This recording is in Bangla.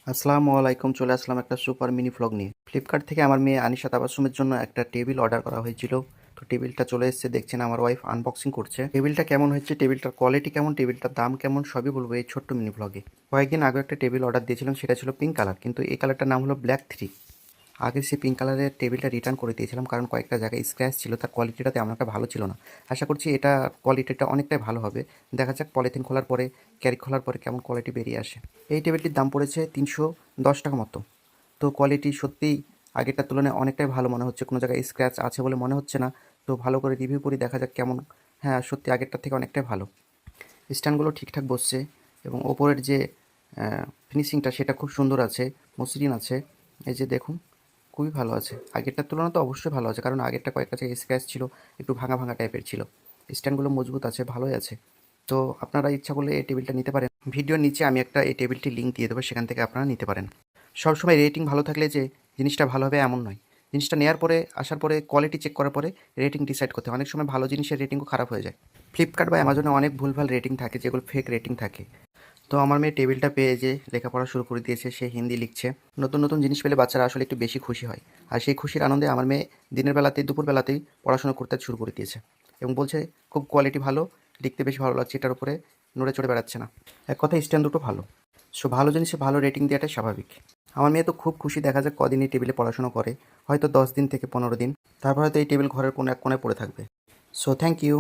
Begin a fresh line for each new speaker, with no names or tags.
আসসালামু আলাইকুম, চলে আসলাম একটা সুপার মিনি ভ্লগ নিয়ে। ফ্লিপকার্ট থেকে আমার মেয়ে আনিশা তাবাসসুমের জন্য একটা টেবিল অর্ডার করা হয়েছিল। তো টেবিলটা চলে এসেছে, দেখছেন আমার ওয়াইফ আনবক্সিং করছে। টেবিলটা কেমন হয়েছে, টেবিলটার কোয়ালিটি কেমন, টেবিলটার দাম কেমন, সবই বলবো এই ছোট্ট মিনি ভ্লগে। কয়েকদিন আগে একটা টেবিল অর্ডার দিয়েছিলাম, সেটা ছিল পিঙ্ক কালার, কিন্তু এই কালারটার নাম হলো ব্ল্যাক থ্রি। আগে সেই পিঙ্ক কালারের টেবিলটা রিটার্ন করে দিয়েছিলাম, কারণ কয়েকটা জায়গায় স্ক্র্যাচ ছিল, তার কোয়ালিটিটা তেমন একটা ভালো ছিল না। আশা করছি এটা কোয়ালিটিটা অনেকটাই ভালো হবে। দেখা যাক পলিথিন খোলার পরে, ক্যারি খোলার পরে কেমন কোয়ালিটি বেরিয়ে আসে। এই টেবিলটির দাম পড়েছে 310 টাকা মতো। তো কোয়ালিটি সত্যিই আগেরটার তুলনায় অনেকটাই ভালো মনে হচ্ছে, কোনো জায়গায় স্ক্র্যাচ আছে বলে মনে হচ্ছে না। তো ভালো করে রিভিউ করি, দেখা যাক কেমন। হ্যাঁ, সত্যি আগেরটার থেকে অনেকটাই ভালো। স্ট্যান্ডগুলো ঠিকঠাক বসছে এবং ওপরের যে ফিনিশিংটা সেটা খুব সুন্দর আছে, মসৃণ আছে। এই যে দেখুন, খুবই ভালো আছে। আগেরটার তুলনায় তো অবশ্যই ভালো আছে, কারণ আগেরটা কয়েকটা জায়গায় স্ক্র্যাচ ছিল, একটু ভাঙা ভাঙা টাইপের ছিল। স্ট্যান্ডগুলো মজবুত আছে, ভালোই আছে। তো আপনারা ইচ্ছা করলে এই টেবিলটা নিতে পারেন। ভিডিওর নিচে আমি একটা এই টেবিলটির লিঙ্ক দিয়ে দেবো, সেখান থেকে আপনারা নিতে পারেন। সবসময় রেটিং ভালো থাকলে যে জিনিসটা ভালো হবে এমন নয়। জিনিসটা নেওয়ার পরে, আসার পরে, কোয়ালিটি চেক করার পরে রেটিং ডিসাইড করতে হয়। অনেক সময় ভালো জিনিসের রেটিংও খারাপ হয়ে যায়। ফ্লিপকার্ট বা অ্যামাজনে অনেক ভুলভাল রেটিং থাকে, যেগুলো ফেক রেটিং থাকে। তো আমার মেয়ে টেবিলটা পেয়ে যে লেখাপড়া শুরু করে দিয়েছে, সে হিন্দি লিখছে। নতুন নতুন জিনিস পেলে বাচ্চারা আসলে একটু বেশি খুশি হয়। আর সেই খুশির আনন্দে আমার মেয়ে দিনের বেলাতেই, দুপুর বেলাতেই পড়াশোনা করতে শুরু করে দিয়েছে এবং বলছে খুব কোয়ালিটি ভালো, লিখতে বেশি ভালো লাগছে, এটার উপরে নড়ে চড়ে বেড়াচ্ছে না। এক কথায় স্ট্যান্ড দুটো ভালো। সো ভালো জিনিসে ভালো রেটিং দেওয়াটাই স্বাভাবিক। আমার মেয়ে তো খুব খুশি, দেখা যাক কদিন এই টেবিলে পড়াশোনা করে। হয়তো 10 দিন থেকে 15 দিন, তারপর হয়তো এই টেবিল ঘরের কোনো এক কোণে পড়ে থাকবে। So thank you.